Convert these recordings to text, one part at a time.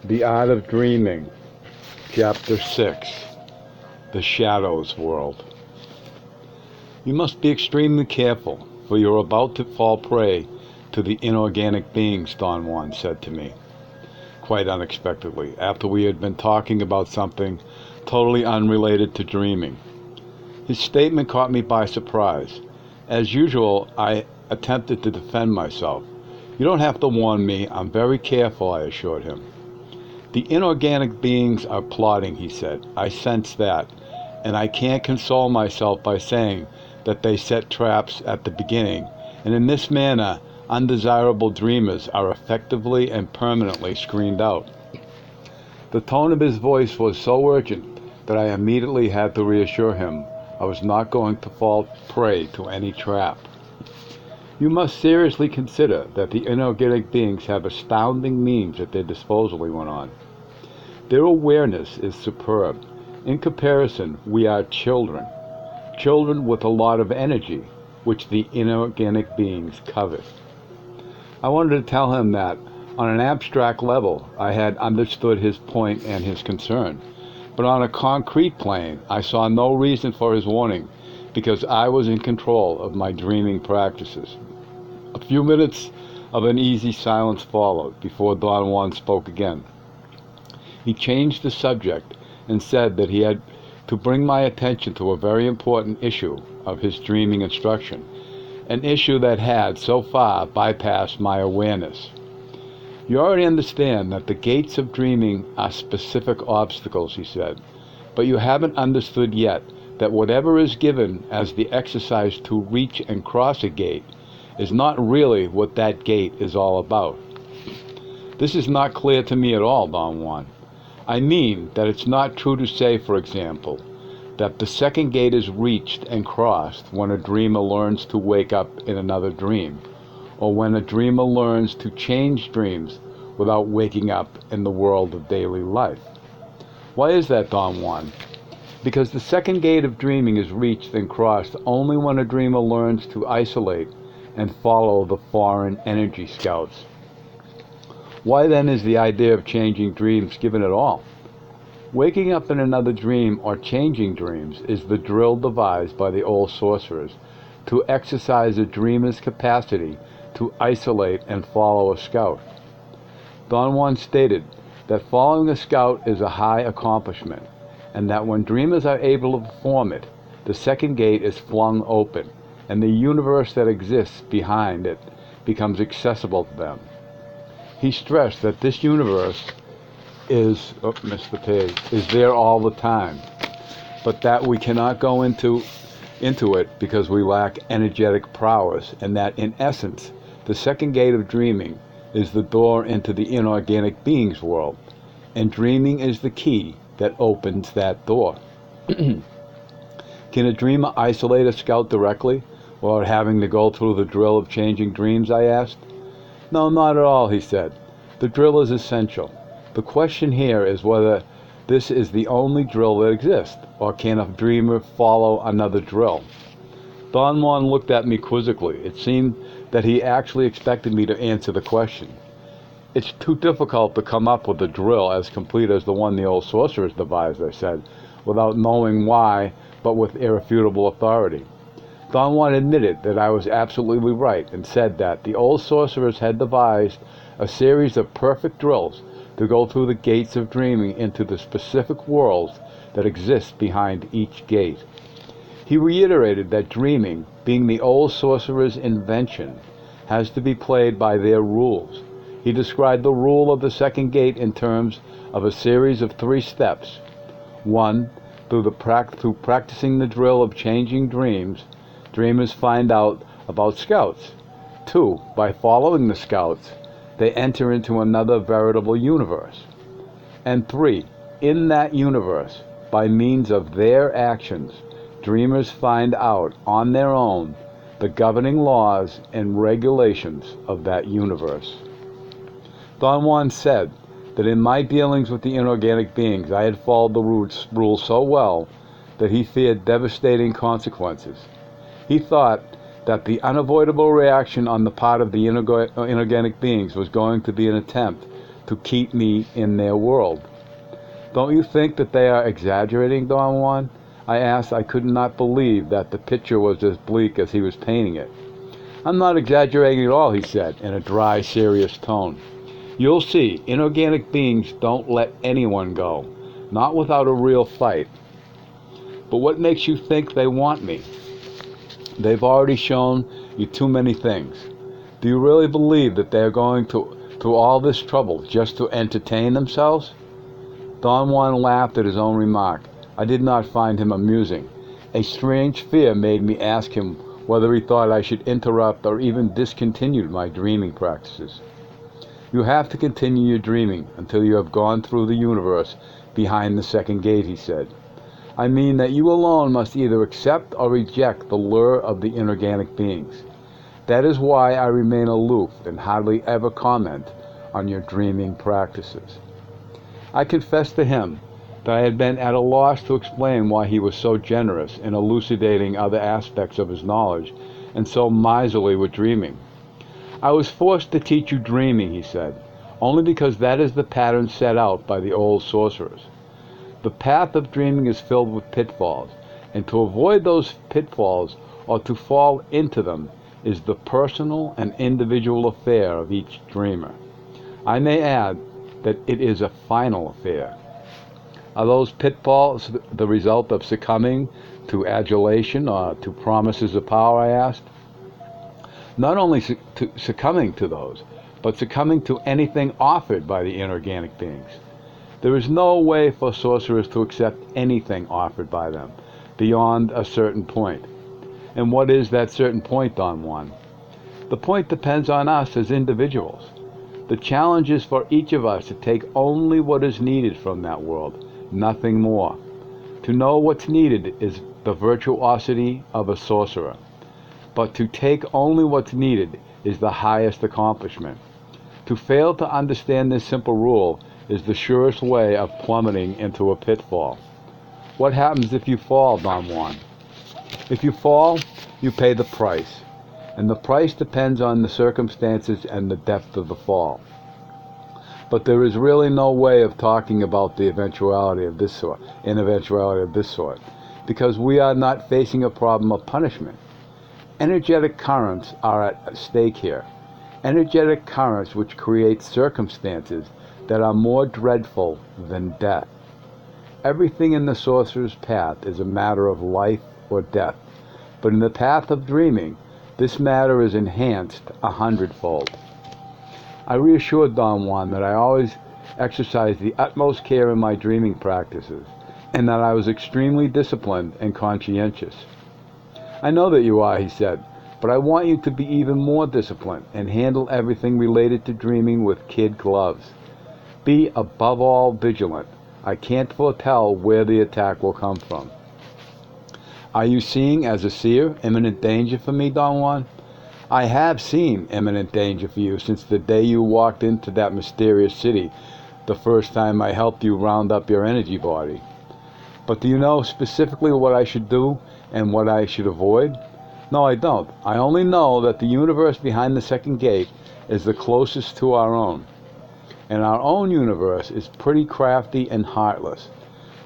The Art of Dreaming, Chapter 6, The Shadows World. You must be extremely careful, for you're about to fall prey to the inorganic beings, Don Juan said to me, quite unexpectedly, after we had been talking about something totally unrelated to dreaming. His statement caught me by surprise. As usual, I attempted to defend myself. You don't have to warn me. I'm very careful, I assured him. The inorganic beings are plotting, he said. I sense that, and I can't console myself by saying that they set traps at the beginning, and in this manner, undesirable dreamers are effectively and permanently screened out. The tone of his voice was so urgent that I immediately had to reassure him I was not going to fall prey to any trap. You must seriously consider that the inorganic beings have astounding means at their disposal, he went on. Their awareness is superb. In comparison, we are children. Children with a lot of energy, which the inorganic beings covet. I wanted to tell him that, on an abstract level, I had understood his point and his concern. But on a concrete plane, I saw no reason for his warning, because I was in control of my dreaming practices. A few minutes of an easy silence followed before Don Juan spoke again. He changed the subject and said that he had to bring my attention to a very important issue of his dreaming instruction, an issue that had, so far, bypassed my awareness. You already understand that the gates of dreaming are specific obstacles, he said, but you haven't understood yet that whatever is given as the exercise to reach and cross a gate is not really what that gate is all about. This is not clear to me at all, Don Juan. I mean that it's not true to say, for example, that the second gate is reached and crossed when a dreamer learns to wake up in another dream, or when a dreamer learns to change dreams without waking up in the world of daily life. Why is that, Don Juan? Because the second gate of dreaming is reached and crossed only when a dreamer learns to isolate and follow the foreign energy scouts. Why then is the idea of changing dreams given at all? Waking up in another dream or changing dreams is the drill devised by the old sorcerers to exercise a dreamer's capacity to isolate and follow a scout. Don Juan stated that following a scout is a high accomplishment, and that when dreamers are able to perform it, the second gate is flung open, and the universe that exists behind it becomes accessible to them. He stressed that this universe is there all the time, but that we cannot go into it because we lack energetic prowess, and that in essence, the second gate of dreaming is the door into the inorganic beings world, and dreaming is the key that opens that door. Can a dreamer isolate a scout directly, without having to go through the drill of changing dreams, I asked. No, not at all, he said. The drill is essential. The question here is whether this is the only drill that exists, or can a dreamer follow another drill? Don Juan looked at me quizzically. It seemed that he actually expected me to answer the question. It's too difficult to come up with a drill as complete as the one the old sorcerers devised, I said, without knowing why, but with irrefutable authority. Don Juan admitted that I was absolutely right and said that the old sorcerers had devised a series of perfect drills to go through the gates of dreaming into the specific worlds that exist behind each gate. He reiterated that dreaming, being the old sorcerer's invention, has to be played by their rules. He described the rule of the second gate in terms of a series of 3 steps. 1. Through practicing the drill of changing dreams, dreamers find out about scouts. 2. By following the scouts, they enter into another veritable universe. And 3. In that universe, by means of their actions, dreamers find out on their own the governing laws and regulations of that universe. Don Juan said that in my dealings with the inorganic beings, I had followed the rules so well that he feared devastating consequences. He thought that the unavoidable reaction on the part of the inorganic beings was going to be an attempt to keep me in their world. Don't you think that they are exaggerating, Don Juan? I asked. I could not believe that the picture was as bleak as he was painting it. I'm not exaggerating at all, he said, in a dry, serious tone. You'll see, inorganic beings don't let anyone go, not without a real fight. But what makes you think they want me? They've already shown you too many things. Do you really believe that they're going through all this trouble just to entertain themselves? Don Juan laughed at his own remark. I did not find him amusing. A strange fear made me ask him whether he thought I should interrupt or even discontinue my dreaming practices. You have to continue your dreaming until you have gone through the universe behind the second gate, he said. I mean that you alone must either accept or reject the lure of the inorganic beings. That is why I remain aloof and hardly ever comment on your dreaming practices. I confessed to him that I had been at a loss to explain why he was so generous in elucidating other aspects of his knowledge and so miserly with dreaming. I was forced to teach you dreaming, he said, only because that is the pattern set out by the old sorcerers. The path of dreaming is filled with pitfalls, and to avoid those pitfalls or to fall into them is the personal and individual affair of each dreamer. I may add that it is a final affair. Are those pitfalls the result of succumbing to adulation or to promises of power, I asked? Not only succumbing to those, but succumbing to anything offered by the inorganic beings. There is no way for sorcerers to accept anything offered by them beyond a certain point. And what is that certain point, Don Juan? The point depends on us as individuals. The challenge is for each of us to take only what is needed from that world, nothing more. To know what's needed is the virtuosity of a sorcerer. But to take only what's needed is the highest accomplishment. To fail to understand this simple rule is the surest way of plummeting into a pitfall. What happens if you fall, Don Juan? If you fall, you pay the price. And the price depends on the circumstances and the depth of the fall. But there is really no way of talking about the eventuality of this sort, because we are not facing a problem of punishment. Energetic currents are at stake here. Energetic currents which create circumstances that are more dreadful than death. Everything in the sorcerer's path is a matter of life or death, but in the path of dreaming, this matter is enhanced 100-fold. I reassured Don Juan that I always exercised the utmost care in my dreaming practices, and that I was extremely disciplined and conscientious. I know that you are, he said, but I want you to be even more disciplined and handle everything related to dreaming with kid gloves. Be above all vigilant. I can't foretell where the attack will come from. Are you seeing as a seer imminent danger for me, Don Juan? I have seen imminent danger for you since the day you walked into that mysterious city, the first time I helped you round up your energy body. But do you know specifically what I should do and what I should avoid? No, I don't. I only know that the universe behind the second gate is the closest to our own. And our own universe is pretty crafty and heartless,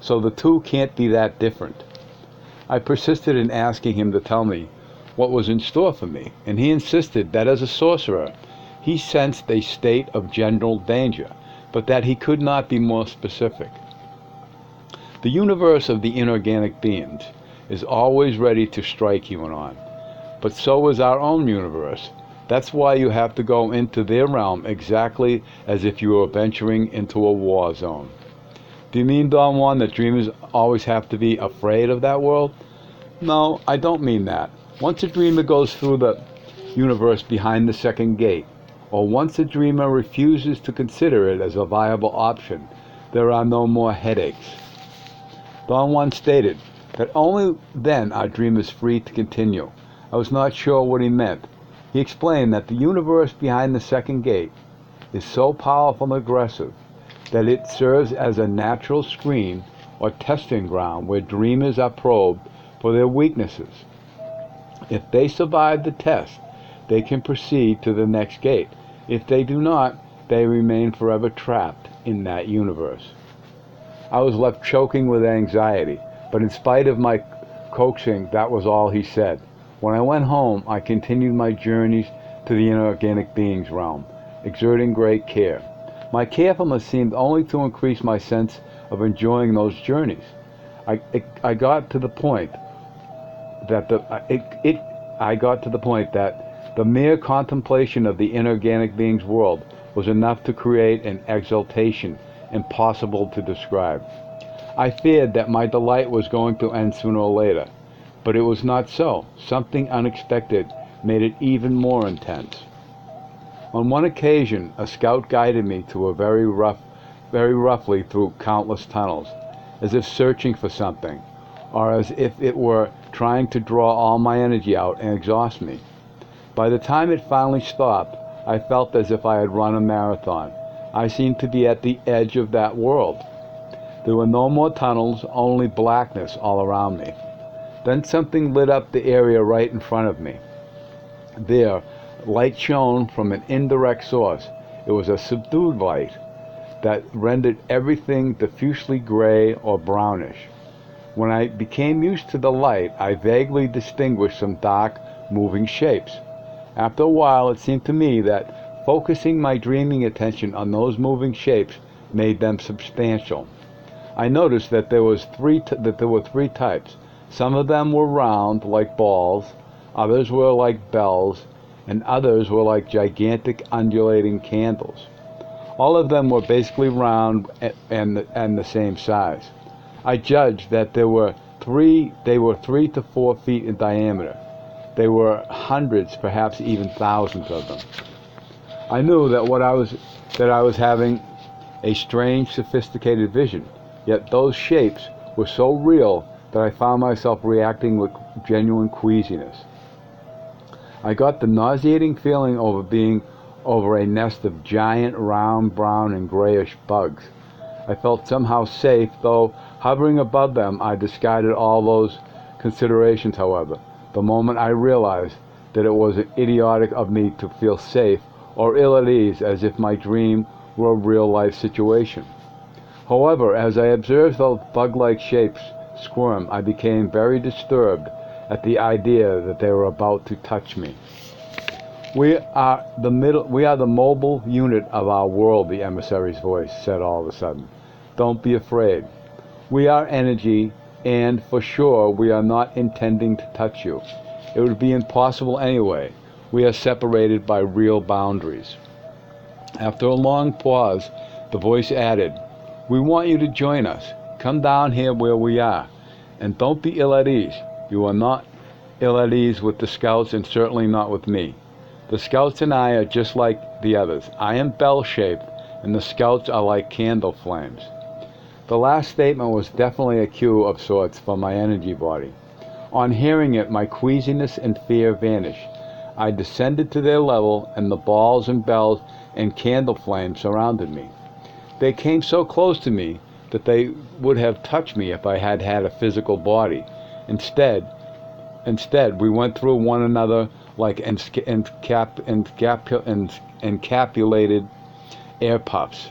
so the two can't be that different. I persisted in asking him to tell me what was in store for me, and he insisted that as a sorcerer, he sensed a state of general danger, but that he could not be more specific. The universe of the inorganic beings is always ready to strike, he went on, but so is our own universe. That's why you have to go into their realm exactly as if you were venturing into a war zone. Do you mean, Don Juan, that dreamers always have to be afraid of that world? No, I don't mean that. Once a dreamer goes through the universe behind the second gate, or once a dreamer refuses to consider it as a viable option, there are no more headaches. Don Juan stated that only then are dreamers free to continue. I was not sure what he meant. He explained that the universe behind the second gate is so powerful and aggressive that it serves as a natural screen or testing ground where dreamers are probed for their weaknesses. If they survive the test, they can proceed to the next gate. If they do not, they remained forever trapped in that universe. I was left choking with anxiety, but in spite of my coaxing, that was all he said. When I went home, I continued my journeys to the inorganic beings realm, exerting great care. My carefulness seemed only to increase my sense of enjoying those journeys. I got to the point that the mere contemplation of the inorganic being's world was enough to create an exaltation impossible to describe. I feared that my delight was going to end sooner or later, but it was not so. Something unexpected made it even more intense. On one occasion, a scout guided me to very roughly through countless tunnels, as if searching for something, or as if it were trying to draw all my energy out and exhaust me. By the time it finally stopped, I felt as if I had run a marathon. I seemed to be at the edge of that world. There were no more tunnels, only blackness all around me. Then something lit up the area right in front of me. There, light shone from an indirect source. It was a subdued light that rendered everything diffusely gray or brownish. When I became used to the light, I vaguely distinguished some dark, moving shapes. After a while, it seemed to me that focusing my dreaming attention on those moving shapes made them substantial. I noticed that there were three types. Some of them were round, like balls, others were like bells, and others were like gigantic undulating candles. All of them were basically round and the same size. I judged that they were 3 to 4 feet in diameter. There were hundreds, perhaps even thousands of them. I knew that I was having a strange, sophisticated vision, yet those shapes were so real that I found myself reacting with genuine queasiness. I got the nauseating feeling of being over a nest of giant, round, brown, and grayish bugs. I felt somehow safe, though hovering above them. I discarded all those considerations, however, the moment I realized that it was idiotic of me to feel safe or ill at ease, as if my dream were a real-life situation. However, as I observed those bug-like shapes squirm, I became very disturbed at the idea that they were about to touch me. We are the mobile unit of our world, the emissary's voice said all of a sudden. Don't be afraid. We are energy, and for sure we are not intending to touch you. It would be impossible anyway. We are separated by real boundaries. After a long pause, the voice added, "We want you to join us. Come down here where we are. And don't be ill at ease. You are not ill at ease with the scouts, and certainly not with me. The scouts and I are just like the others. I am bell-shaped, and the scouts are like candle flames." The last statement was definitely a cue of sorts for my energy body. On hearing it, my queasiness and fear vanished. I descended to their level, and the balls and bells and candle flames surrounded me. They came so close to me that they would have touched me if I had had a physical body. Instead, we went through one another like encapsulated air puffs.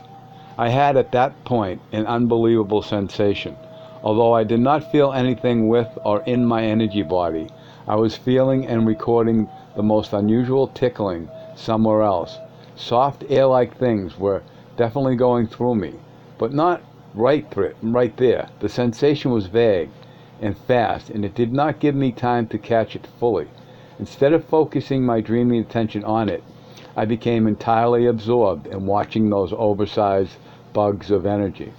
I had at that point an unbelievable sensation. Although I did not feel anything with or in my energy body, I was feeling and recording the most unusual tickling somewhere else. Soft air-like things were definitely going through me, but not right there. The sensation was vague and fast, and it did not give me time to catch it fully. Instead of focusing my dreaming attention on it, I became entirely absorbed in watching those oversized bugs of energy.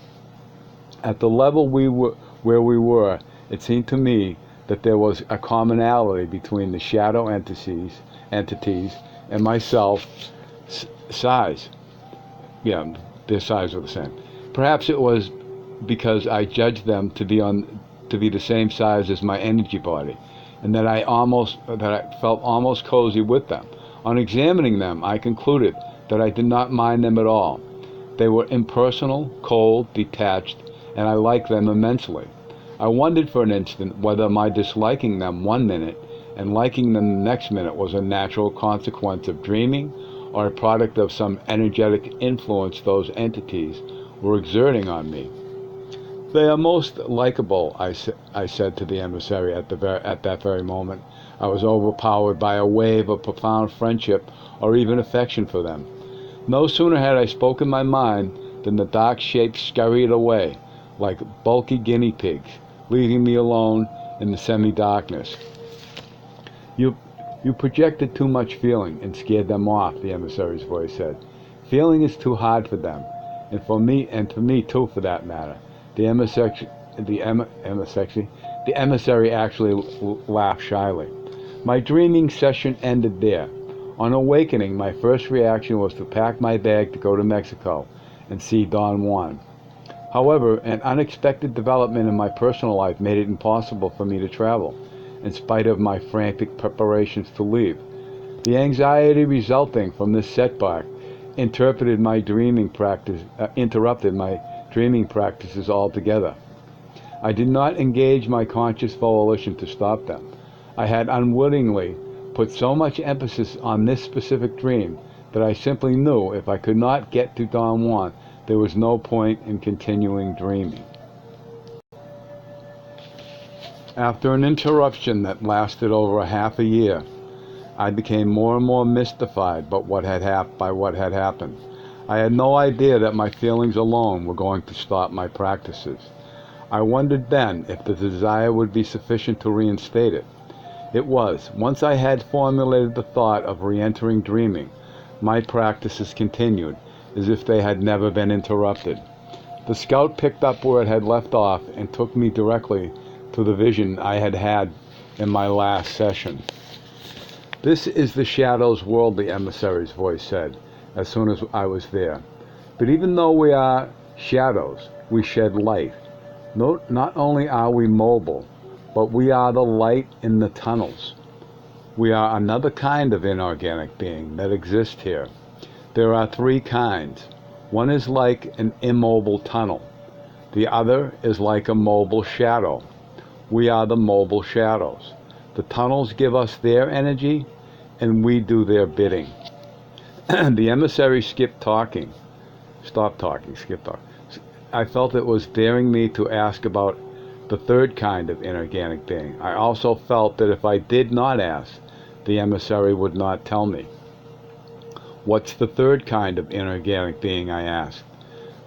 At the level where we were, it seemed to me that there was a commonality between the shadow entities and myself. Size. Yeah, their size were the same. Perhaps it was because I judged them to be the same size as my energy body, and that I felt almost cozy with them. On examining them, I concluded that I did not mind them at all. They were impersonal, cold, detached, and I liked them immensely. I wondered for an instant whether my disliking them one minute and liking them the next minute was a natural consequence of dreaming, or a product of some energetic influence those entities were exerting on me. They are most likable, I said to the emissary at that very moment. I was overpowered by a wave of profound friendship or even affection for them. No sooner had I spoken my mind than the dark shapes scurried away like bulky guinea pigs, leaving me alone in the semi-darkness. You projected too much feeling and scared them off, the emissary's voice said. Feeling is too hard for them, and for me too, for that matter. The emissary actually laughed shyly. My dreaming session ended there. On awakening, my first reaction was to pack my bag to go to Mexico and see Don Juan. However, an unexpected development in my personal life made it impossible for me to travel, in spite of my frantic preparations to leave. The anxiety resulting from this setback interrupted my dreaming practices altogether. I did not engage my conscious volition to stop them. I had unwittingly put so much emphasis on this specific dream that I simply knew if I could not get to Don Juan, there was no point in continuing dreaming. After an interruption that lasted over half a year, I became more and more mystified by what had happened. I had no idea that my feelings alone were going to stop my practices. I wondered then if the desire would be sufficient to reinstate it. It was. Once I had formulated the thought of re-entering dreaming, my practices continued, as if they had never been interrupted. The scout picked up where it had left off and took me directly to the vision I had had in my last session. This is the shadow's world, the emissary's voice said, as soon as I was there. But even though we are shadows, we shed light. Not only are we mobile, but we are the light in the tunnels. We are another kind of inorganic being that exists here. There are three kinds. One is like an immobile tunnel. The other is like a mobile shadow. We are the mobile shadows. The tunnels give us their energy, and we do their bidding. The emissary stopped talking. I felt it was daring me to ask about the third kind of inorganic being. I also felt that if I did not ask, the emissary would not tell me. What's the third kind of inorganic being? I asked.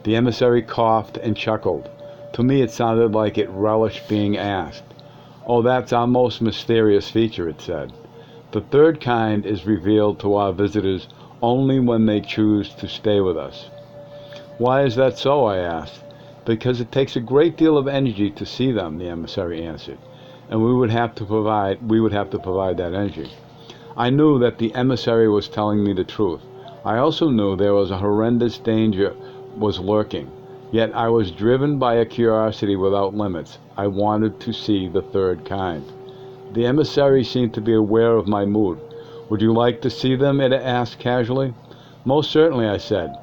The emissary coughed and chuckled. To me it sounded like it relished being asked. Oh, that's our most mysterious feature, it said. The third kind is revealed to our visitors only when they choose to stay with us. Why is that so? I asked. Because it takes a great deal of energy to see them, the emissary answered, and we would have to provide that energy. I knew that the emissary was telling me the truth. I also knew there was a horrendous danger was lurking, yet I was driven by a curiosity without limits. I wanted to see the third kind. The emissary seemed to be aware of my mood. Would you like to see them? It asked casually. Most certainly, I said.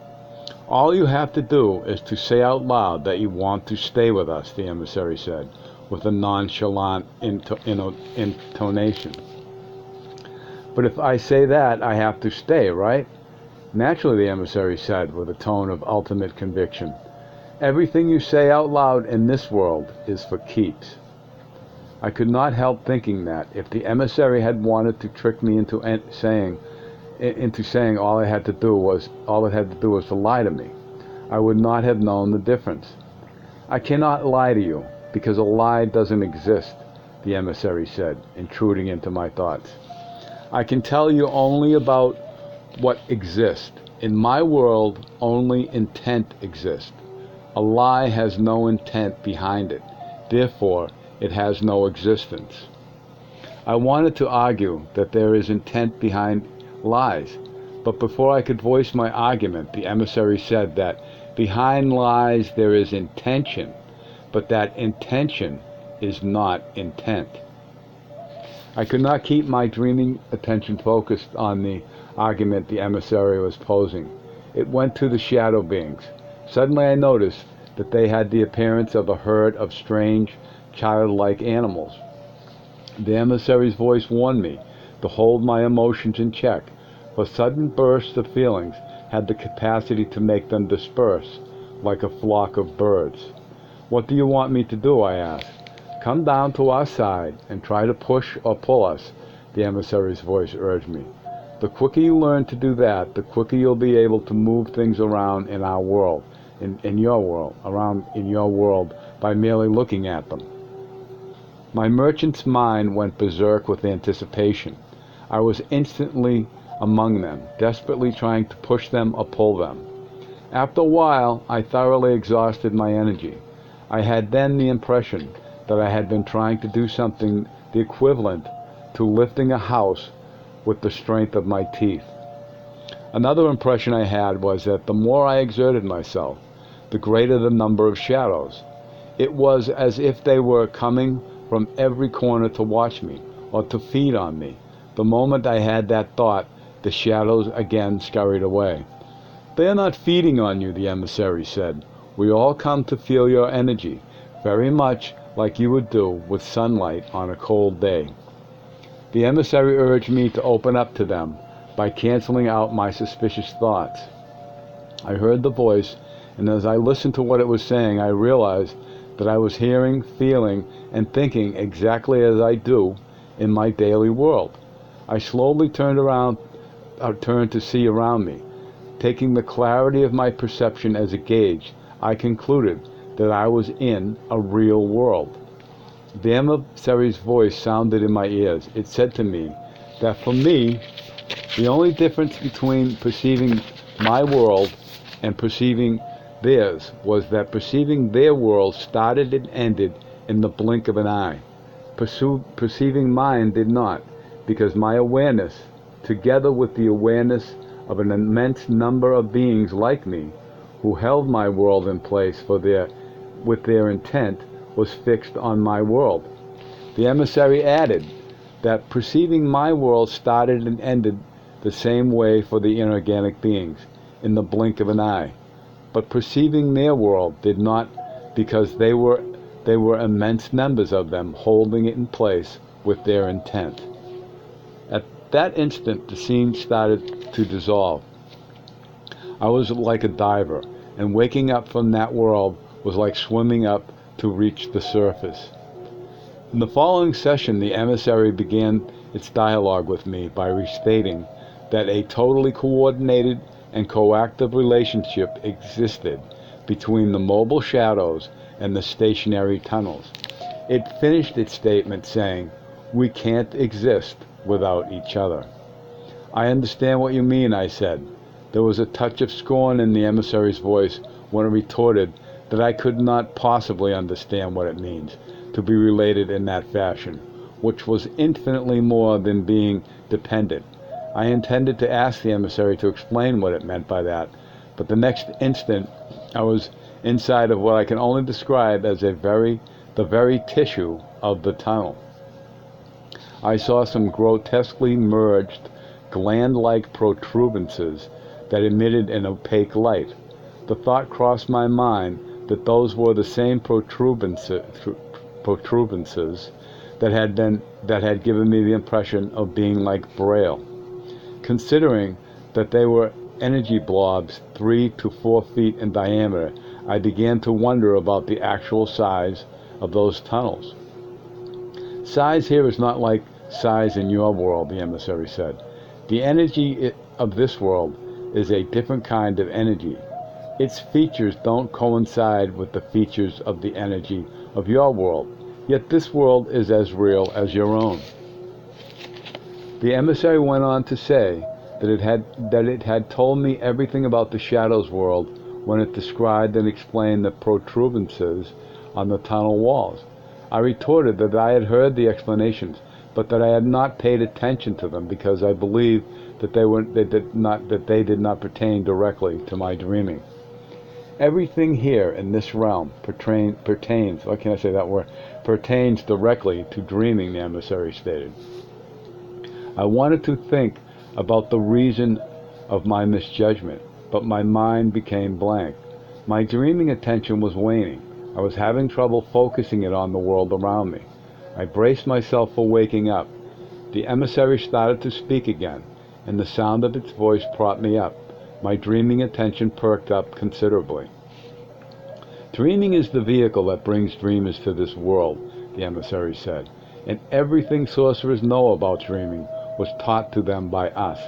All you have to do is to say out loud that you want to stay with us, the emissary said, with a nonchalant intonation. But if I say that, I have to stay, right? Naturally, the emissary said, with a tone of ultimate conviction. Everything you say out loud in this world is for keeps. I could not help thinking that if the emissary had wanted to trick me into saying all it had to do was to lie to me, I would not have known the difference. I cannot lie to you, because a lie doesn't exist, the emissary said, intruding into my thoughts. I can tell you only about what exists. In my world, only intent exists. A lie has no intent behind it. Therefore, it has no existence. I wanted to argue that there is intent behind lies, but before I could voice my argument, the emissary said that behind lies there is intention, but that intention is not intent. I could not keep my dreaming attention focused on the argument the emissary was posing. It went to the shadow beings. Suddenly I noticed that they had the appearance of a herd of strange, childlike animals. The emissary's voice warned me to hold my emotions in check. for sudden bursts of feelings had the capacity to make them disperse like a flock of birds. "What do you want me to do?" I asked. "Come down to our side and try to push or pull us," the emissary's voice urged me. "The quicker you learn to do that, the quicker you'll be able to move things around in our world, in your world, by merely looking at them." My merchant's mind went berserk with anticipation. I was instantly among them, desperately trying to push them or pull them. After a while, I thoroughly exhausted my energy. I had then the impression that I had been trying to do something the equivalent to lifting a house with the strength of my teeth. Another impression I had was that the more I exerted myself, the greater the number of shadows. It was as if they were coming from every corner to watch me, or to feed on me. The moment I had that thought, the shadows again scurried away. "They are not feeding on you," the emissary said. "We all come to feel your energy, very much like you would do with sunlight on a cold day." The emissary urged me to open up to them by canceling out my suspicious thoughts. I heard the voice, and as I listened to what it was saying, I realized that I was hearing, feeling, and thinking exactly as I do in my daily world. I slowly turned to see around me. Taking the clarity of my perception as a gauge, I concluded that I was in a real world. The emissary's voice sounded in my ears. It said to me that for me, the only difference between perceiving my world and perceiving theirs was that perceiving their world started and ended in the blink of an eye. Perceiving mine did not, because my awareness, together with the awareness of an immense number of beings like me, who held my world in place with their intent, was fixed on my world. The emissary added that perceiving my world started and ended the same way for the inorganic beings, in the blink of an eye. But perceiving their world did not, because they were immense numbers of them holding it in place with their intent. At that instant, the scene started to dissolve. I was like a diver, and waking up from that world was like swimming up to reach the surface. In the following session, the emissary began its dialogue with me by restating that a totally coordinated and coactive relationship existed between the mobile shadows and the stationary tunnels. It finished its statement saying, "We can't exist without each other." "I understand what you mean," I said. There was a touch of scorn in the emissary's voice when it retorted that I could not possibly understand what it means to be related in that fashion, which was infinitely more than being dependent. I intended to ask the emissary to explain what it meant by that, but the next instant I was inside of what I can only describe as the very tissue of the tunnel. I saw some grotesquely merged, gland-like protuberances that emitted an opaque light. The thought crossed my mind that those were the same protuberances that had given me the impression of being like Braille. Considering that they were energy blobs 3 to 4 feet in diameter, I began to wonder about the actual size of those tunnels. "Size here is not like size in your world," the emissary said. "The energy of this world is a different kind of energy. Its features don't coincide with the features of the energy of your world, yet this world is as real as your own." The emissary went on to say that it had told me everything about the shadows world when it described and explained the protuberances on the tunnel walls. I retorted that I had heard the explanations, but that I had not paid attention to them because I believed that they did not pertain directly to my dreaming. "Everything here in this realm pertains directly to dreaming," the emissary stated. I wanted to think about the reason of my misjudgment, but my mind became blank. My dreaming attention was waning. I was having trouble focusing it on the world around me. I braced myself for waking up. The emissary started to speak again. and the sound of its voice propped me up. My dreaming attention perked up considerably. Dreaming is the vehicle that brings dreamers to this world, the emissary said, and everything sorcerers know about dreaming was taught to them by us.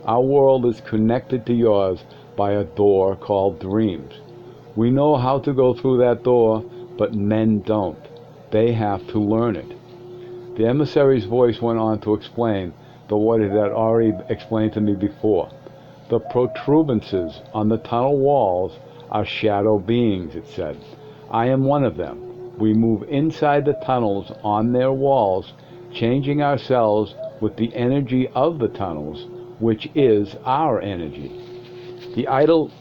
Our world is connected to yours by a door called dreams. We know how to go through that door, but men don't. They have to learn it. The emissary's voice went on to explain what it had already explained to me before. The protuberances on the tunnel walls are shadow beings, it said. I am one of them. We move inside the tunnels on their walls, changing ourselves with the energy of the tunnels, which is our energy. The idle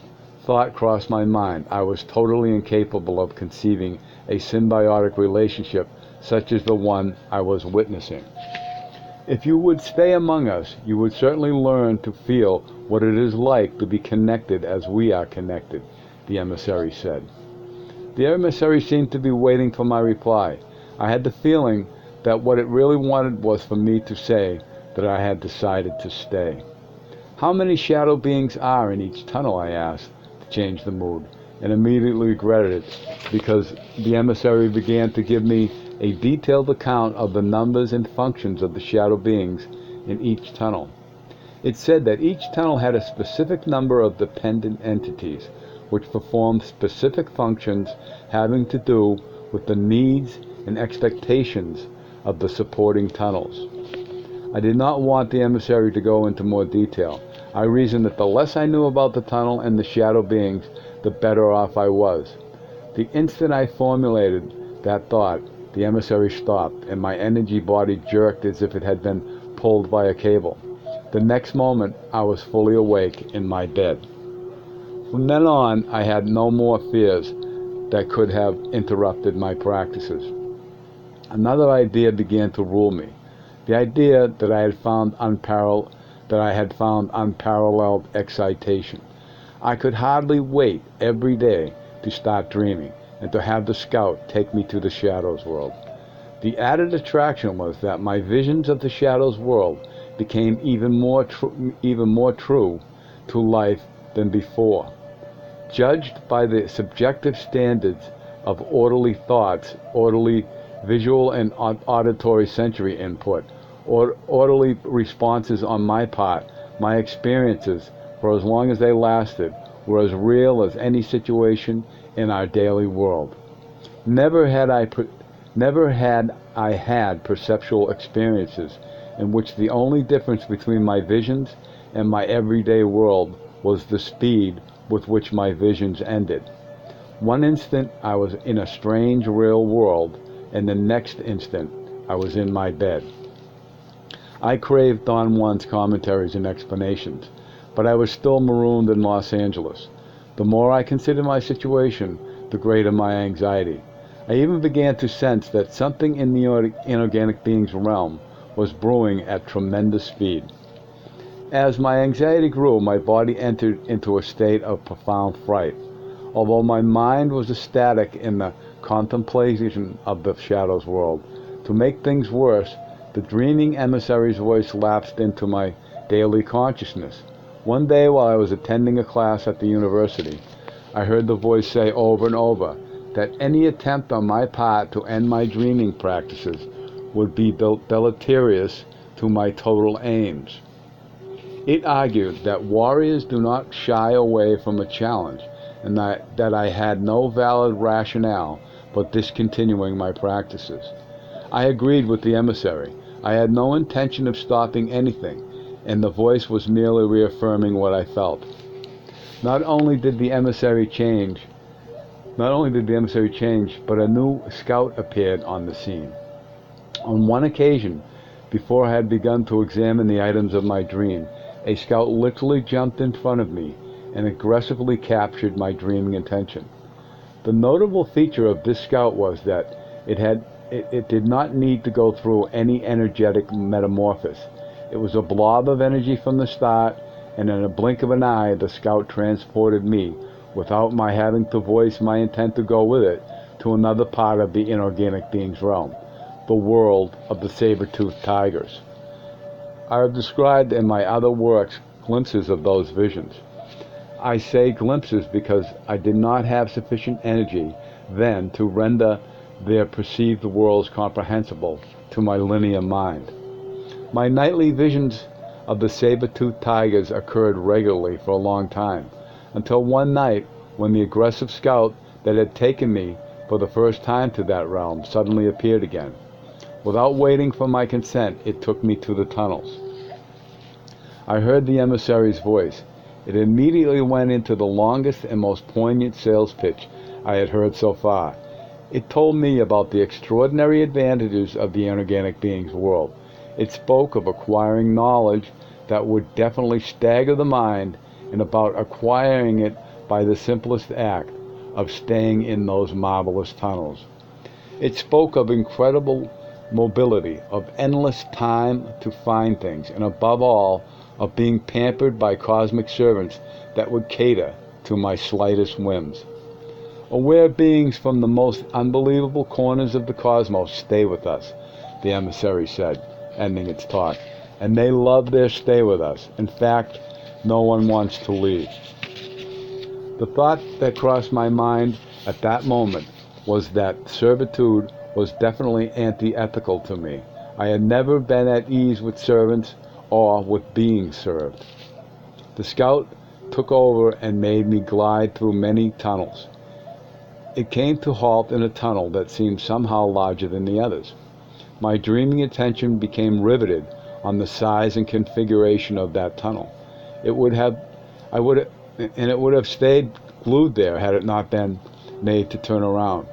thought crossed my mind. I was totally incapable of conceiving a symbiotic relationship such as the one I was witnessing. If you would stay among us, you would certainly learn to feel what it is like to be connected as we are connected, the emissary said. The emissary seemed to be waiting for my reply. I had the feeling that what it really wanted was for me to say that I had decided to stay. How many shadow beings are in each tunnel, I asked, to change the mood, and immediately regretted it, because the emissary began to give me a detailed account of the numbers and functions of the shadow beings in each tunnel. It said that each tunnel had a specific number of dependent entities, which performed specific functions having to do with the needs and expectations of the supporting tunnels. I did not want the emissary to go into more detail. I reasoned that the less I knew about the tunnel and the shadow beings, the better off I was. The instant I formulated that thought, the emissary stopped, and my energy body jerked as if it had been pulled by a cable. The next moment, I was fully awake in my bed. From then on, I had no more fears that could have interrupted my practices. Another idea began to rule me. The idea that I had found unparalleled excitation. I could hardly wait every day to start dreaming and to have the scout take me to the shadows world. The added attraction was that my visions of the shadows world became even more true to life than before. Judged by the subjective standards of orderly thoughts, orderly visual and auditory sensory input, or orderly responses on my part, my experiences, for as long as they lasted, were as real as any situation in our daily world. Never had I had perceptual experiences in which the only difference between my visions and my everyday world was the speed with which my visions ended. One instant I was in a strange real world, and the next instant I was in my bed. I craved Don Juan's commentaries and explanations, but I was still marooned in Los Angeles. The more I considered my situation, the greater my anxiety. I even began to sense that something in the inorganic being's realm was brewing at tremendous speed. As my anxiety grew, my body entered into a state of profound fright. Although my mind was ecstatic in the contemplation of the shadows world, to make things worse, the dreaming emissary's voice lapsed into my daily consciousness. One day while I was attending a class at the university, I heard the voice say over and over that any attempt on my part to end my dreaming practices would be deleterious to my total aims. It argued that warriors do not shy away from a challenge, and that I had no valid rationale for discontinuing my practices. I agreed with the emissary. I had no intention of stopping anything, and the voice was merely reaffirming what I felt. Not only did the emissary change, but a new scout appeared on the scene. On one occasion, before I had begun to examine the items of my dream, a scout literally jumped in front of me and aggressively captured my dreaming attention. The notable feature of this scout was that it did not need to go through any energetic metamorphosis. It was a blob of energy from the start, and in a blink of an eye the scout transported me, without my having to voice my intent to go with it, to another part of the inorganic being's realm, the world of the saber-toothed tigers. I have described in my other works glimpses of those visions. I say glimpses because I did not have sufficient energy then to render their perceived worlds comprehensible to my linear mind. My nightly visions of the saber-toothed tigers occurred regularly for a long time, until one night when the aggressive scout that had taken me for the first time to that realm suddenly appeared again. Without waiting for my consent, it took me to the tunnels. I heard the emissary's voice. It immediately went into the longest and most poignant sales pitch I had heard so far. It told me about the extraordinary advantages of the inorganic being's world. It spoke of acquiring knowledge that would definitely stagger the mind, and about acquiring it by the simplest act of staying in those marvelous tunnels. It spoke of incredible mobility, of endless time to find things, and above all, of being pampered by cosmic servants that would cater to my slightest whims. Aware beings from the most unbelievable corners of the cosmos stay with us, the emissary said, ending its talk, and they love their stay with us. In fact, no one wants to leave. The thought that crossed my mind at that moment was that servitude was definitely anti-ethical to me. I had never been at ease with servants or with being served. The scout took over and made me glide through many tunnels. It came to halt in a tunnel that seemed somehow larger than the others. My dreaming attention became riveted on the size and configuration of that tunnel. It would have stayed glued there had it not been made to turn around.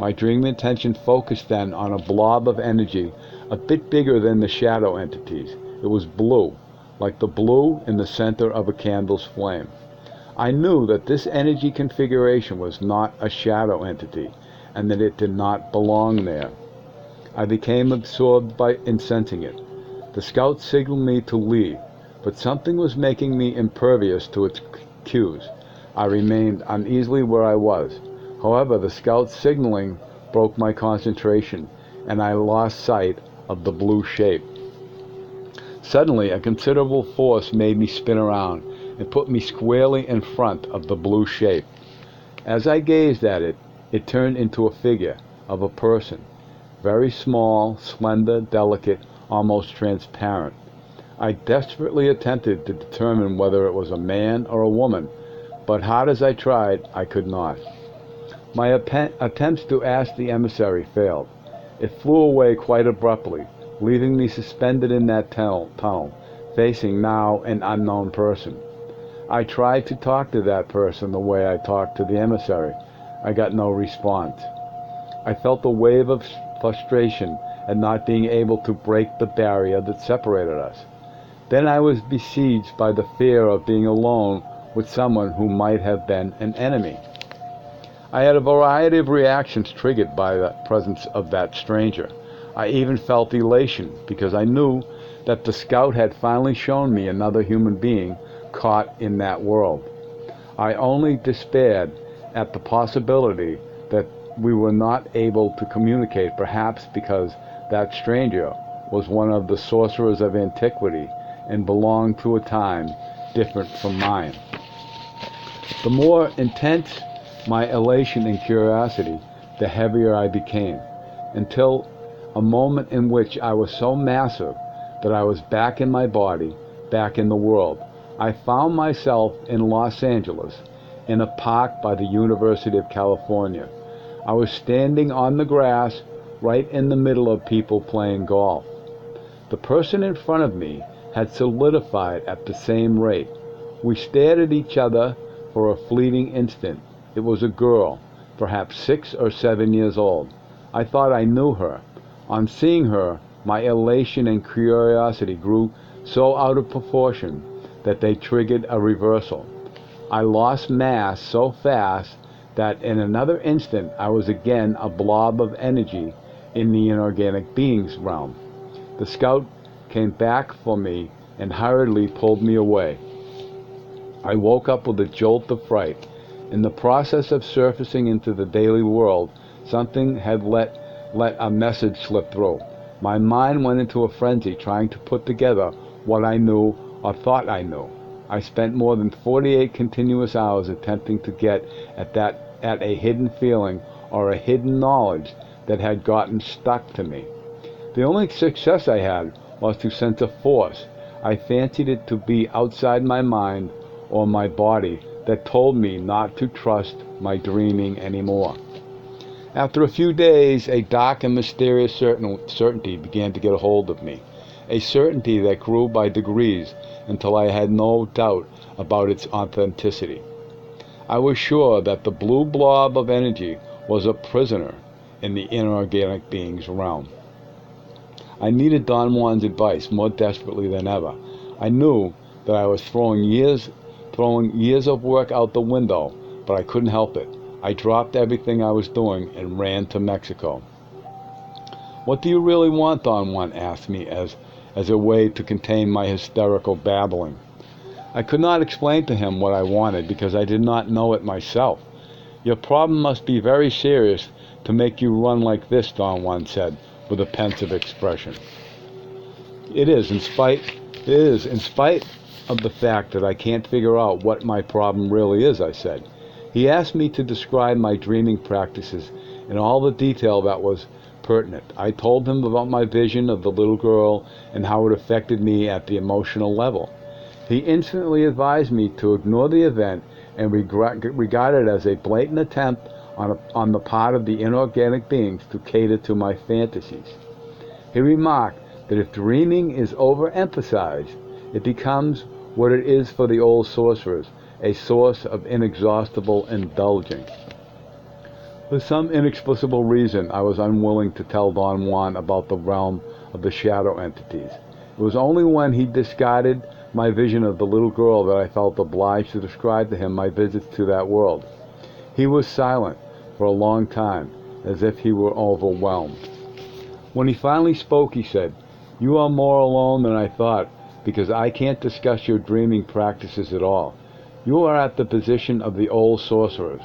My dreaming attention focused then on a blob of energy a bit bigger than the shadow entities. It was blue, like the blue in the center of a candle's flame. I knew that this energy configuration was not a shadow entity, and that it did not belong there. I became absorbed in sensing it. The scout signaled me to leave, but something was making me impervious to its cues. I remained uneasily where I was. However, the scout's signaling broke my concentration, and I lost sight of the blue shape. Suddenly, a considerable force made me spin around and put me squarely in front of the blue shape. As I gazed at it, it turned into a figure of a person, very small, slender, delicate, almost transparent. I desperately attempted to determine whether it was a man or a woman, but hard as I tried, I could not. My attempts to ask the emissary failed. It flew away quite abruptly, leaving me suspended in that tunnel, facing now an unknown person. I tried to talk to that person the way I talked to the emissary. I got no response. I felt a wave of frustration at not being able to break the barrier that separated us. Then I was besieged by the fear of being alone with someone who might have been an enemy. I had a variety of reactions triggered by the presence of that stranger. I even felt elation because I knew that the scout had finally shown me another human being caught in that world. I only despaired at the possibility that we were not able to communicate, perhaps because that stranger was one of the sorcerers of antiquity and belonged to a time different from mine. The more intense my elation and curiosity, the heavier I became, until a moment in which I was so massive that I was back in my body, back in the world. I found myself in Los Angeles, in a park by the University of California. I was standing on the grass, right in the middle of people playing golf. The person in front of me had solidified at the same rate. We stared at each other for a fleeting instant. It was a girl, perhaps 6 or 7 years old. I thought I knew her. On seeing her, my elation and curiosity grew so out of proportion that they triggered a reversal. I lost mass so fast that in another instant I was again a blob of energy in the inorganic beings realm. The scout came back for me and hurriedly pulled me away. I woke up with a jolt of fright. In the process of surfacing into the daily world, something had let a message slip through. My mind went into a frenzy trying to put together what I knew or thought I knew. I spent more than 48 continuous hours attempting to get at a hidden feeling or a hidden knowledge that had gotten stuck to me. The only success I had was to sense a force. I fancied it to be outside my mind or my body that told me not to trust my dreaming anymore. After a few days, a dark and mysterious certainty began to get a hold of me, a certainty that grew by degrees until I had no doubt about its authenticity. I was sure that the blue blob of energy was a prisoner in the inorganic being's realm. I needed Don Juan's advice more desperately than ever. I knew that I was throwing years of work out the window, but I couldn't help it. I dropped everything I was doing and ran to Mexico. "What do you really want?" Don Juan asked me as a way to contain my hysterical babbling. I could not explain to him what I wanted because I did not know it myself. "Your problem must be very serious to make you run like this," Don Juan said with a pensive expression. It is, in spite of the fact that I can't figure out what my problem really is," I said. He asked me to describe my dreaming practices in all the detail that was pertinent. I told him about my vision of the little girl and how it affected me at the emotional level. He instantly advised me to ignore the event and regard it as a blatant attempt on the part of the inorganic beings to cater to my fantasies. He remarked that if dreaming is overemphasized, it becomes what it is for the old sorcerers, a source of inexhaustible indulging. For some inexplicable reason, I was unwilling to tell Don Juan about the realm of the shadow entities. It was only when he discarded my vision of the little girl that I felt obliged to describe to him my visits to that world. He was silent for a long time, as if he were overwhelmed. When he finally spoke, he said, "You are more alone than I thought, because I can't discuss your dreaming practices at all. You are at the position of the old sorcerers.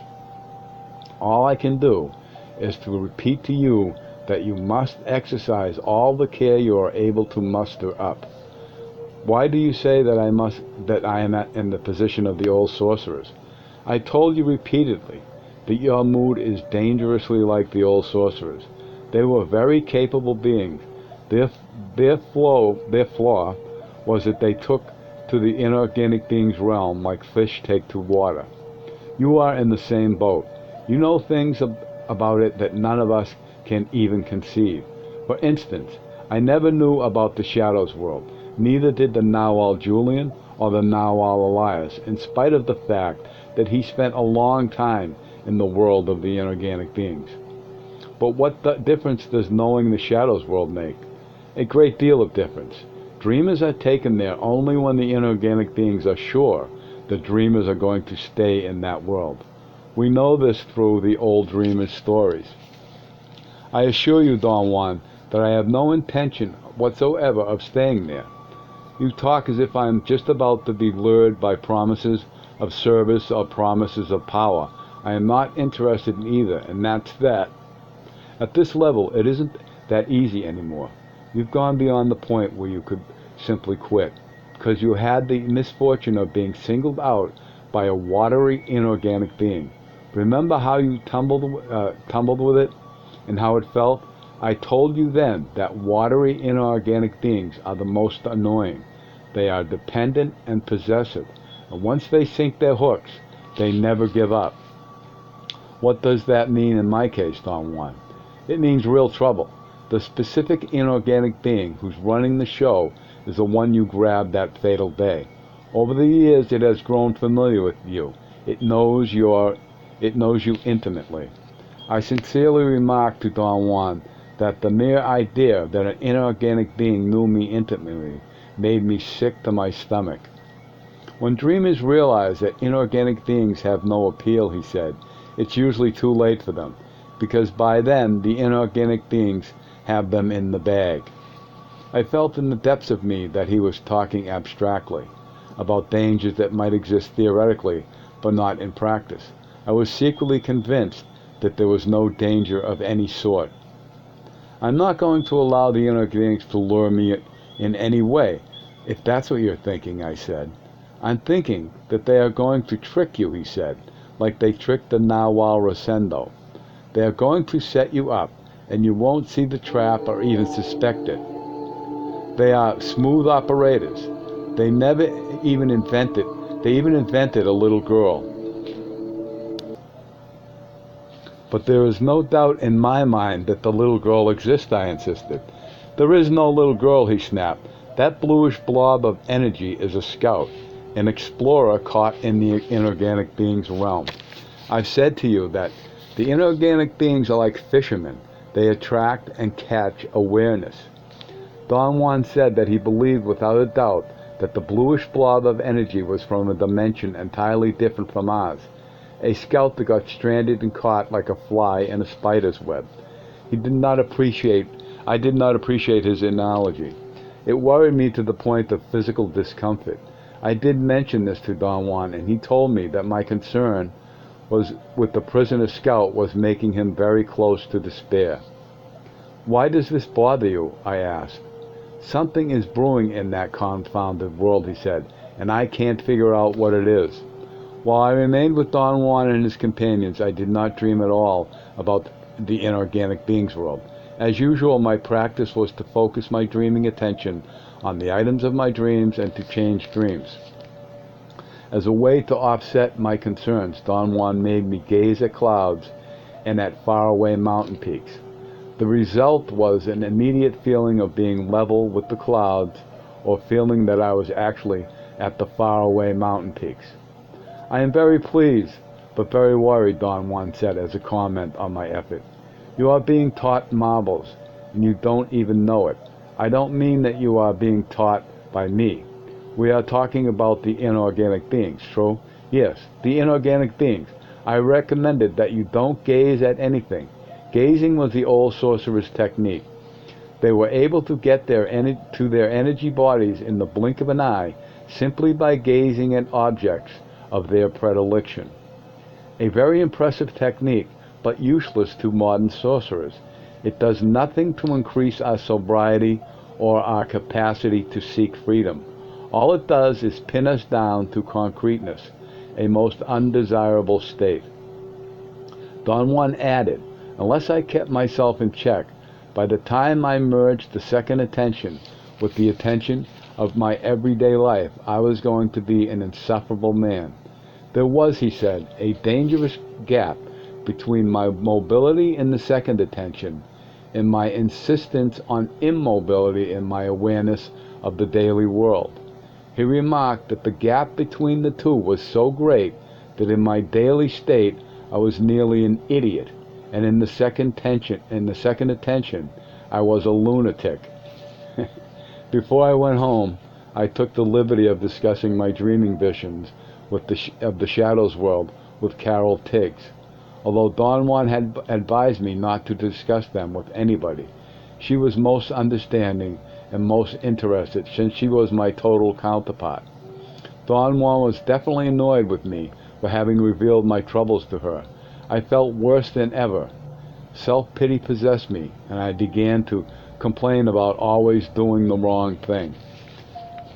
All I can do is to repeat to you that you must exercise all the care you are able to muster up." "Why do you say that I am in the position of the old sorcerers?" "I told you repeatedly that your mood is dangerously like the old sorcerers. They were very capable beings. Their flaw was that they took to the inorganic being's realm like fish take to water. You are in the same boat. You know things about it that none of us can even conceive. For instance, I never knew about the Shadows world. Neither did the Narwhal Julian or the Narwhal Elias, in spite of the fact that he spent a long time in the world of the inorganic beings. But what difference does knowing the Shadows world make? A great deal of difference. Dreamers are taken there only when the inorganic beings are sure the dreamers are going to stay in that world. We know this through the old dreamers' stories. I assure you, Don Juan, that I have no intention whatsoever of staying there. You talk as if I am just about to be lured by promises of service or promises of power. I am not interested in either, and that's that. At this level, it isn't that easy anymore. You've gone beyond the point where you could simply quit, because you had the misfortune of being singled out by a watery, inorganic being. Remember how you tumbled with it, and how it felt? I told you then that watery, inorganic beings are the most annoying. They are dependent and possessive, and once they sink their hooks, they never give up. What does that mean in my case, Don Juan? It means real trouble. The specific inorganic being who's running the show is the one you grabbed that fatal day. Over the years, it has grown familiar with you. It knows you intimately. I sincerely remarked to Don Juan that the mere idea that an inorganic being knew me intimately made me sick to my stomach. When dreamers realize that inorganic beings have no appeal, he said, it's usually too late for them, because by then the inorganic beings have them in the bag. I felt in the depths of me that he was talking abstractly, about dangers that might exist theoretically, but not in practice. I was secretly convinced that there was no danger of any sort. I'm not going to allow the inorganics to lure me in any way. If that's what you're thinking, I said. I'm thinking that they are going to trick you, he said, like they tricked the Nawal Rosendo. They are going to set you up, and you won't see the trap or even suspect it. They are smooth operators. They never even invented, they even invented a little girl. But there is no doubt in my mind that the little girl exists, I insisted. There is no little girl, he snapped. That bluish blob of energy is a scout, an explorer caught in the inorganic being's realm. I've said to you that the inorganic beings are like fishermen. They attract and catch awareness. Don Juan said that he believed without a doubt that the bluish blob of energy was from a dimension entirely different from ours, a scout that got stranded and caught like a fly in a spider's web. I did not appreciate his analogy. It worried me to the point of physical discomfort. I did mention this to Don Juan, and he told me that my concern was with the prisoner scout was making him very close to despair. Why does this bother you? I asked. Something is brewing in that confounded world, he said, and I can't figure out what it is. While I remained with Don Juan and his companions, I did not dream at all about the inorganic beings world. As usual, my practice was to focus my dreaming attention on the items of my dreams and to change dreams. As a way to offset my concerns, Don Juan made me gaze at clouds and at faraway mountain peaks. The result was an immediate feeling of being level with the clouds, or feeling that I was actually at the faraway mountain peaks. I am very pleased, but very worried, Don Juan said as a comment on my effort. You are being taught marbles, and you don't even know it. I don't mean that you are being taught by me. We are talking about the inorganic beings, true? Yes, the inorganic beings. I recommended that you don't gaze at anything. Gazing was the old sorcerer's technique. They were able to get to their energy bodies in the blink of an eye simply by gazing at objects of their predilection. A very impressive technique, but useless to modern sorcerers. It does nothing to increase our sobriety or our capacity to seek freedom. All it does is pin us down to concreteness, a most undesirable state. Don Juan added, unless I kept myself in check, by the time I merged the second attention with the attention of my everyday life, I was going to be an insufferable man. There was, he said, a dangerous gap between my mobility in the second attention and my insistence on immobility in my awareness of the daily world. He remarked that the gap between the two was so great that in my daily state I was nearly an idiot, and in the second attention, I was a lunatic. Before I went home, I took the liberty of discussing my dreaming visions of the shadows world with Carol Tiggs. Although Don Juan had advised me not to discuss them with anybody, she was most understanding and most interested, since she was my total counterpart. Don Juan was definitely annoyed with me for having revealed my troubles to her. I felt worse than ever. Self-pity possessed me, and I began to complain about always doing the wrong thing.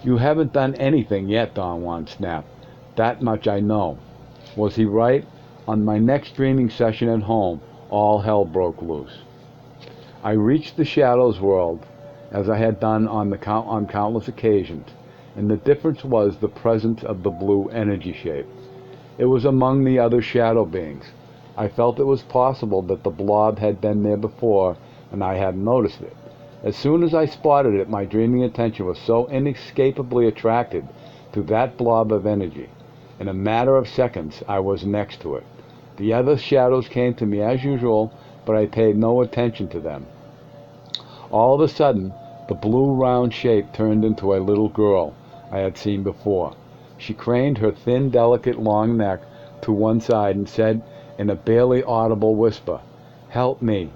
You haven't done anything yet, Don Juan snapped. That much I know. Was he right? On my next dreaming session at home, all hell broke loose. I reached the shadows world, as I had done on countless occasions, and the difference was the presence of the blue energy shape. It was among the other shadow beings. I felt it was possible that the blob had been there before, and I hadn't noticed it. As soon as I spotted it, my dreaming attention was so inescapably attracted to that blob of energy. In a matter of seconds, I was next to it. The other shadows came to me as usual, but I paid no attention to them. All of a sudden, the blue round shape turned into a little girl I had seen before. She craned her thin, delicate, long neck to one side and said in a barely audible whisper, "Help me."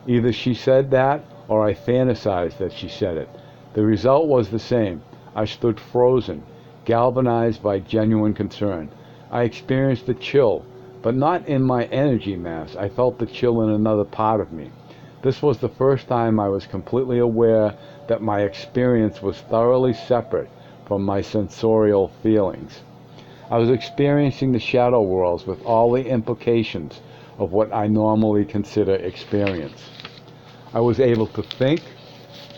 Either she said that, or I fantasized that she said it. The result was the same. I stood frozen, galvanized by genuine concern. I experienced a chill, but not in my energy mass. I felt the chill in another part of me. This was the first time I was completely aware that my experience was thoroughly separate from my sensorial feelings. I was experiencing the shadow worlds with all the implications of what I normally consider experience. I was able to think,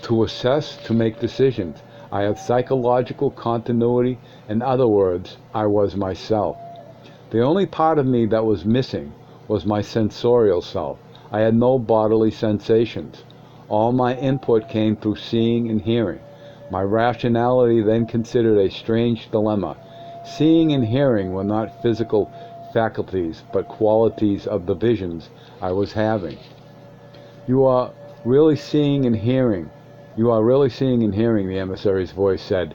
to assess, to make decisions. I had psychological continuity. In other words, I was myself. The only part of me that was missing was my sensorial self. I had no bodily sensations. All my input came through seeing and hearing. My rationality then considered a strange dilemma. Seeing and hearing were not physical faculties, but qualities of the visions I was having. You are really seeing and hearing. You are really seeing and hearing, the emissary's voice said,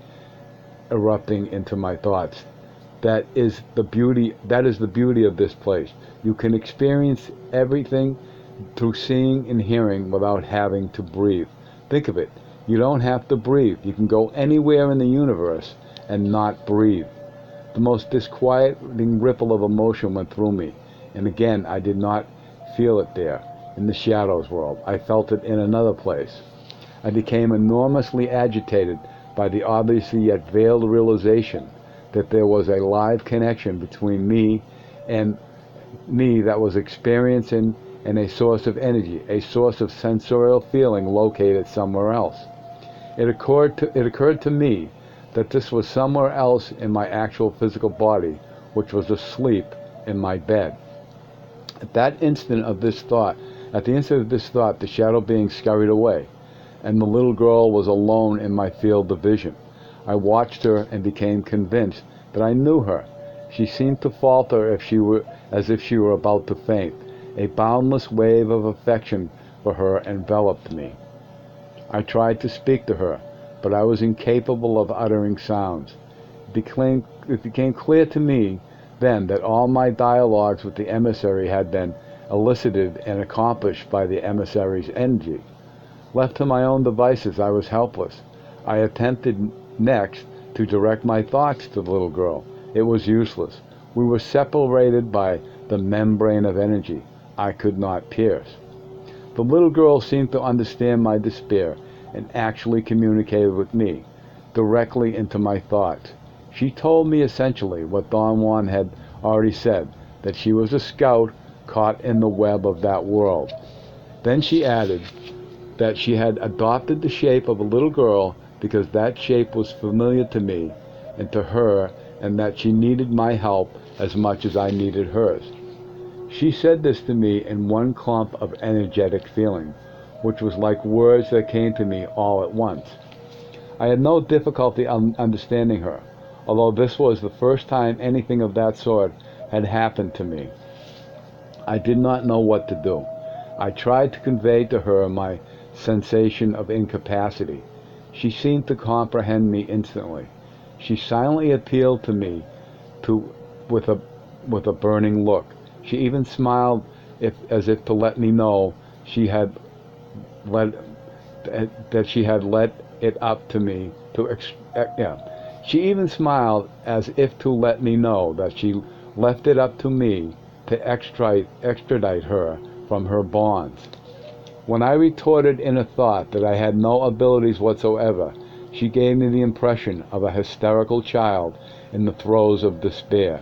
erupting into my thoughts. That is the beauty of this place. You can experience everything through seeing and hearing without having to breathe. Think of it. You don't have to breathe. You can go anywhere in the universe and not breathe. The most disquieting ripple of emotion went through me. And again, I did not feel it there, in the shadows world. I felt it in another place. I became enormously agitated by the obviously yet veiled realization that there was a live connection between me and me that was experiencing and a source of energy, a source of sensorial feeling located somewhere else. It occurred to me that this was somewhere else in my actual physical body, which was asleep in my bed. At the instant of this thought, the shadow being scurried away, and the little girl was alone in my field of vision. I watched her and became convinced that I knew her. She seemed to falter as if she were about to faint. A boundless wave of affection for her enveloped me. I tried to speak to her, but I was incapable of uttering sounds. It became clear to me then that all my dialogues with the emissary had been elicited and accomplished by the emissary's energy. Left to my own devices, I was helpless. I attempted next to direct my thoughts to the little girl. It was useless. We were separated by the membrane of energy I could not pierce. The little girl seemed to understand my despair and actually communicated with me, directly into my thoughts. She told me essentially what Don Juan had already said, that she was a scout caught in the web of that world. Then she added that she had adopted the shape of a little girl because that shape was familiar to me and to her, and that she needed my help as much as I needed hers. She said this to me in one clump of energetic feeling, which was like words that came to me all at once. I had no difficulty understanding her, although this was the first time anything of that sort had happened to me. I did not know what to do. I tried to convey to her my sensation of incapacity. She seemed to comprehend me instantly. She silently appealed to me with a burning look. She even smiled as if to let me know that she had let it up to me She even smiled as if to let me know that she left it up to me to extradite her from her bonds. When I retorted in a thought that I had no abilities whatsoever, she gave me the impression of a hysterical child in the throes of despair.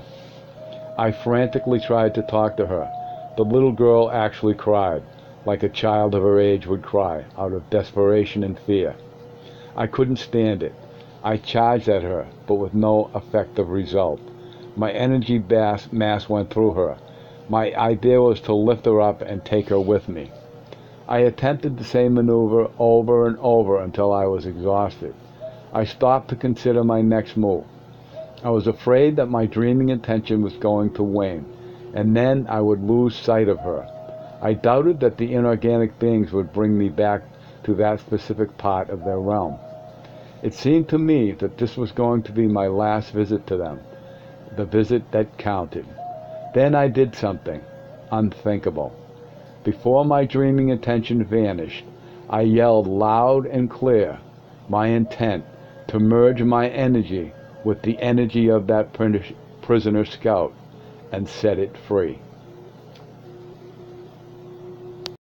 I frantically tried to talk to her. The little girl actually cried, like a child of her age would cry, out of desperation and fear. I couldn't stand it. I charged at her, but with no effective result. My energy mass went through her. My idea was to lift her up and take her with me. I attempted the same maneuver over and over until I was exhausted. I stopped to consider my next move. I was afraid that my dreaming attention was going to wane, and then I would lose sight of her. I doubted that the inorganic beings would bring me back to that specific part of their realm. It seemed to me that this was going to be my last visit to them, the visit that counted. Then I did something unthinkable. Before my dreaming attention vanished, I yelled loud and clear my intent to merge my energy with the energy of that prisoner scout and set it free.